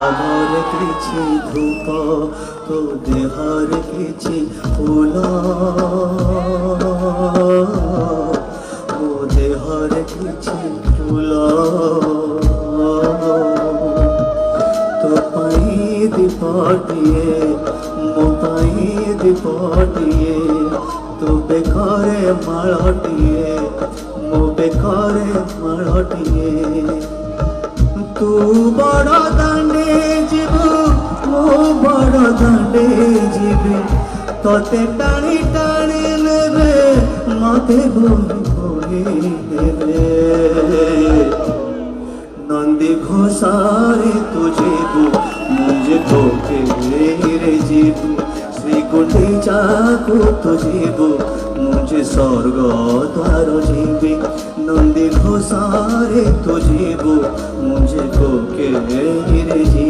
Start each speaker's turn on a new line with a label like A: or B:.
A: আমার কিছু ধূপ তো দেহার কিছু ফুল ও দেহার কিছু ফুল তো পাই দীপটিয়ে মো পাই দীপটিয়ে তো বেকারে মালটিয়ে মো বেকারে মালটিয়ে तू बड़ा दांडे जीवु मो बड़ा दांडे जीवी तोते टाणी टाणी लेबे मते बोली बोली लेबे नंदी घोषारे तू जीवु मुझे कोके रे जीवु श्री कुटी चाकू तू जीवु मुझे स्वर्ग द्वार जीवी नंदी घोषारे तू जीवु मुझे कोके रे जीवु।